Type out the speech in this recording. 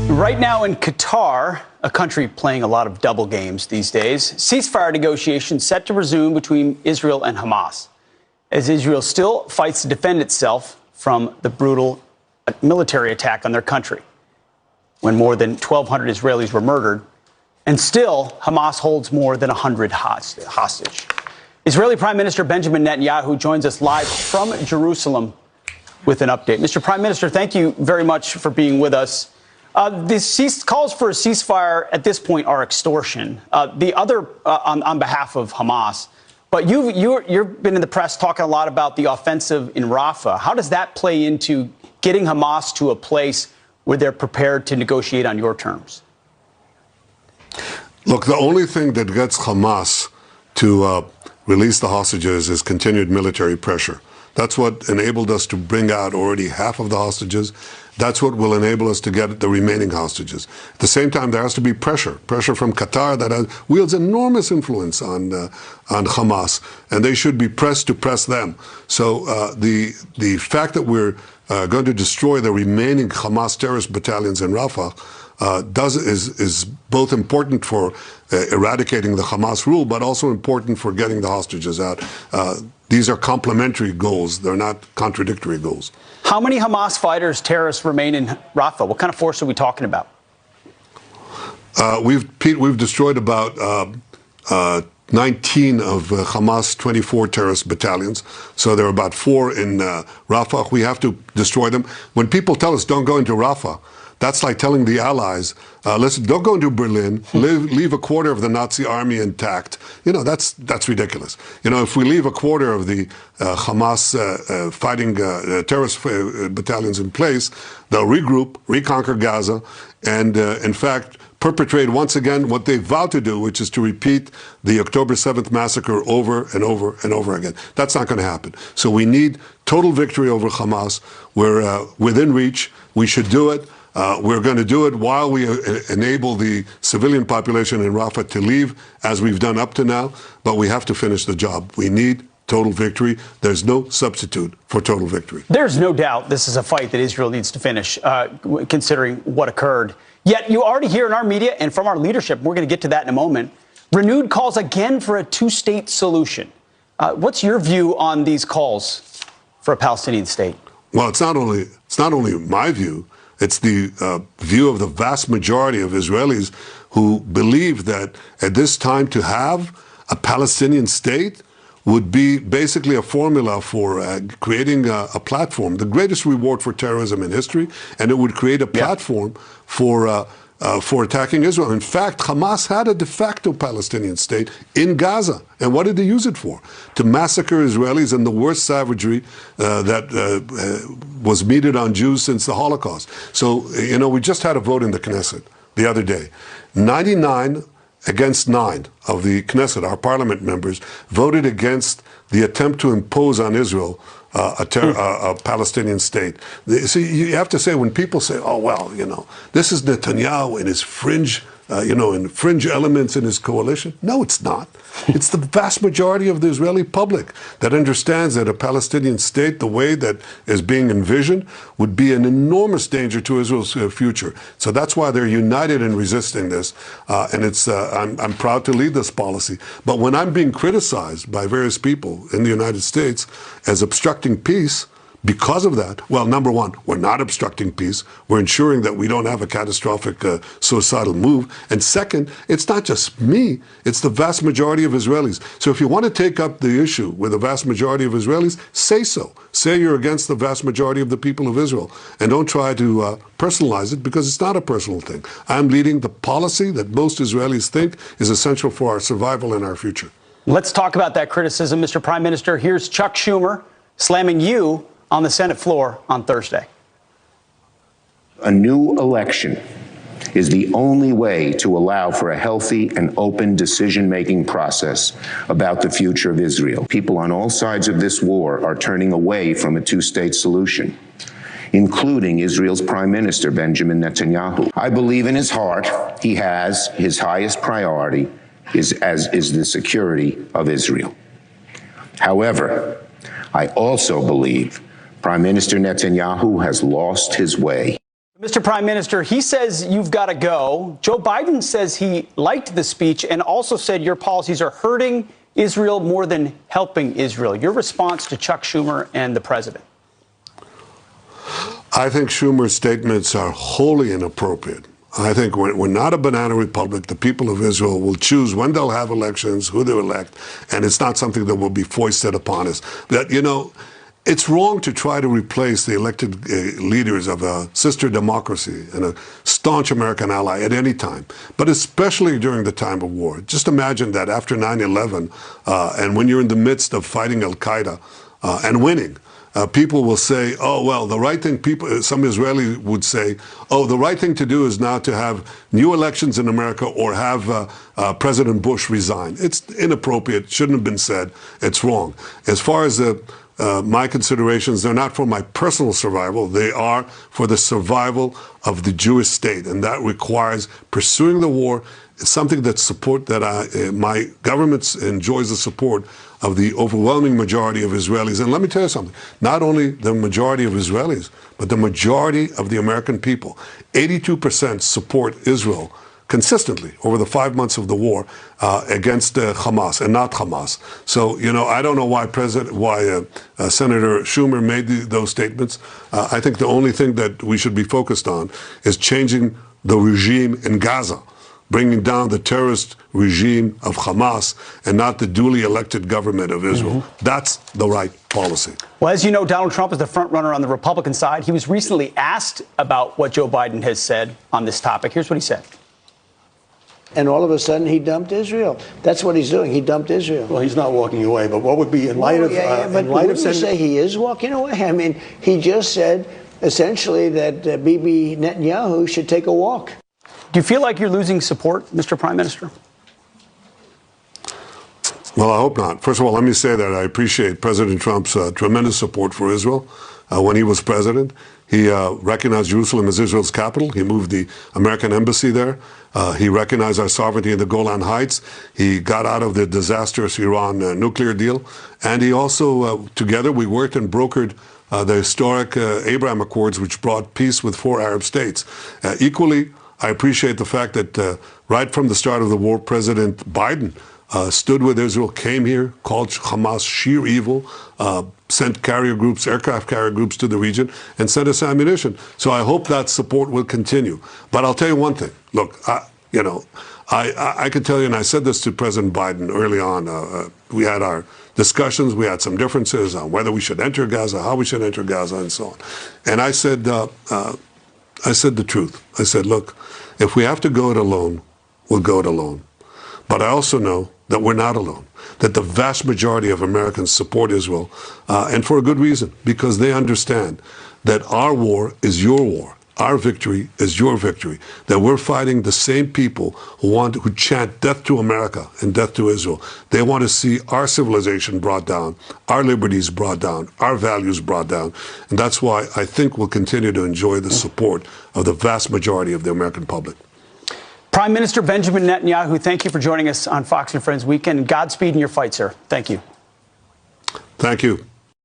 Right now in Qatar, a country playing a lot of double games these days, ceasefire negotiations set to resume between Israel and Hamas, as Israel still fights to defend itself from the brutal military attack on their country, when more than 1,200 Israelis were murdered, and still Hamas holds more than 100 hostage. Israeli Prime Minister Benjamin Netanyahu joins us live from Jerusalem with an update. Mr. Prime Minister, thank you very much for being with us. The calls for a ceasefire at this point are extortion. The other on behalf of Hamas. But you've been in the press talking a lot about the offensive in Rafah. How does that play into getting Hamas to a place where they're prepared to negotiate on your terms? Look, the only thing that gets Hamas to release the hostages is continued military pressure. That's what enabled us to bring out already half of the hostages. That's what will enable us to get the remaining hostages. At the same time, there has to be pressure from Qatar that wields enormous influence on Hamas, and they should be pressed to press them. So the fact that we're going to destroy the remaining Hamas terrorist battalions in Rafah is both important for eradicating the Hamas rule, but also important for getting the hostages out. These are complementary goals. They're not contradictory goals. How many Hamas fighters, terrorists remain in Rafah? What kind of force are we talking about? We've destroyed about 19 of Hamas 24 terrorist battalions. So there are about 4 in Rafah. We have to destroy them. When people tell us don't go into Rafah, that's like telling the Allies, listen, don't go into Berlin, leave a quarter of the Nazi army intact. You know, that's ridiculous. You know, if we leave a quarter of the Hamas fighting terrorist battalions in place, they'll regroup, reconquer Gaza, and in fact, perpetrate once again what they vowed to do, which is to repeat the October 7th massacre over and over and over again. That's not going to happen. So we need total victory over Hamas. We're within reach. We should do it. We're going to do it while we enable the civilian population in Rafah to leave, as we've done up to now, but we have to finish the job. We need total victory. There's no substitute for total victory. There's no doubt this is a fight that Israel needs to finish, considering what occurred. Yet you already hear in our media and from our leadership, we're going to get to that in a moment, renewed calls again for a two-state solution. What's your view on these calls for a Palestinian state? Well, it's not only my view. It's the view of the vast majority of Israelis who believe that at this time to have a Palestinian state would be basically a formula for creating a platform, the greatest reward for terrorism in history, and it would create a platform for attacking Israel. In fact, Hamas had a de facto Palestinian state in Gaza. And what did they use it for? To massacre Israelis in the worst savagery that was meted on Jews since the Holocaust. So, you know, we just had a vote in the Knesset the other day. 99 against 9 of the Knesset, our parliament members, voted against the attempt to impose on Israel a Palestinian state. See, you have to say, when people say, oh, well, you know, this is Netanyahu and his fringe, and fringe elements in his coalition. No, it's not. It's the vast majority of the Israeli public that understands that a Palestinian state, the way that is being envisioned, would be an enormous danger to Israel's future. So that's why they're united in resisting this. And I'm proud to lead this policy. But when I'm being criticized by various people in the United States as obstructing peace, because of that, well, number one, we're not obstructing peace. We're ensuring that we don't have a catastrophic suicidal move. And second, it's not just me, it's the vast majority of Israelis. So if you want to take up the issue with the vast majority of Israelis, say so. Say you're against the vast majority of the people of Israel. And don't try to personalize it, because it's not a personal thing. I'm leading the policy that most Israelis think is essential for our survival and our future. Let's talk about that criticism, Mr. Prime Minister. Here's Chuck Schumer slamming you on the Senate floor on Thursday. A new election is the only way to allow for a healthy and open decision-making process about the future of Israel. People on all sides of this war are turning away from a two-state solution, including Israel's Prime Minister, Benjamin Netanyahu. I believe in his heart he has his highest priority is the security of Israel. However, I also believe Prime Minister Netanyahu has lost his way. Mr. Prime Minister, he says you've got to go. Joe Biden says he liked the speech and also said your policies are hurting Israel more than helping Israel. Your response to Chuck Schumer and the president? I think Schumer's statements are wholly inappropriate. I think we're not a banana republic. The people of Israel will choose when they'll have elections, who they elect, and it's not something that will be foisted upon us. That, you know, it's wrong to try to replace the elected leaders of a sister democracy and a staunch American ally at any time, but especially during the time of war. Just imagine that after 9/11, and when you're in the midst of fighting al-Qaeda and winning, people will say, oh, well, the right thing, some Israelis would say, oh, the right thing to do is now to have new elections in America or have President Bush resign. It's inappropriate, shouldn't have been said, it's wrong. As far as my considerations, they're not for my personal survival, they are for the survival of the Jewish state, and that requires pursuing the war. It's something that my government enjoys the support of the overwhelming majority of Israelis. And let me tell you something, not only the majority of Israelis, but the majority of the American people. 82% support Israel consistently over the 5 months of the war against Hamas and not Hamas. So, you know, I don't know why Senator Schumer made those statements. I think the only thing that we should be focused on is changing the regime in Gaza, bringing down the terrorist regime of Hamas and not the duly elected government of Israel. That's the right policy. Well, as you know, Donald Trump is the front runner on the Republican side. He was recently asked about what Joe Biden has said on this topic. Here's what he said. And all of a sudden, he dumped Israel. That's what he's doing. He dumped Israel. Well, he's not walking away, but what would be in light of... But wouldn't you say he is walking away? I mean, he just said, essentially, that Bibi Netanyahu should take a walk. Do you feel like you're losing support, Mr. Prime Minister? Well, I hope not. First of all, let me say that I appreciate President Trump's tremendous support for Israel. When he was president, he recognized Jerusalem as Israel's capital. He moved the American embassy there. He recognized our sovereignty in the Golan Heights. He got out of the disastrous Iran nuclear deal. And he also, together, we worked and brokered the historic Abraham Accords, which brought peace with 4 Arab states. Equally, I appreciate the fact that right from the start of the war, President Biden stood with Israel, came here, called Hamas sheer evil, sent carrier groups, aircraft carrier groups to the region, and sent us ammunition. So I hope that support will continue. But I'll tell you one thing. Look, I can tell you, and I said this to President Biden early on, we had our discussions, we had some differences on whether we should enter Gaza, how we should enter Gaza, and so on. And I said the truth. I said, look, if we have to go it alone, we'll go it alone. But I also know that we're not alone, that the vast majority of Americans support Israel, and for a good reason, because they understand that our war is your war. Our victory is your victory, that we're fighting the same people who chant death to America and death to Israel. They want to see our civilization brought down, our liberties brought down, our values brought down. And that's why I think we'll continue to enjoy the support of the vast majority of the American public. Prime Minister Benjamin Netanyahu, thank you for joining us on Fox and Friends Weekend. Godspeed in your fight, sir. Thank you. Thank you.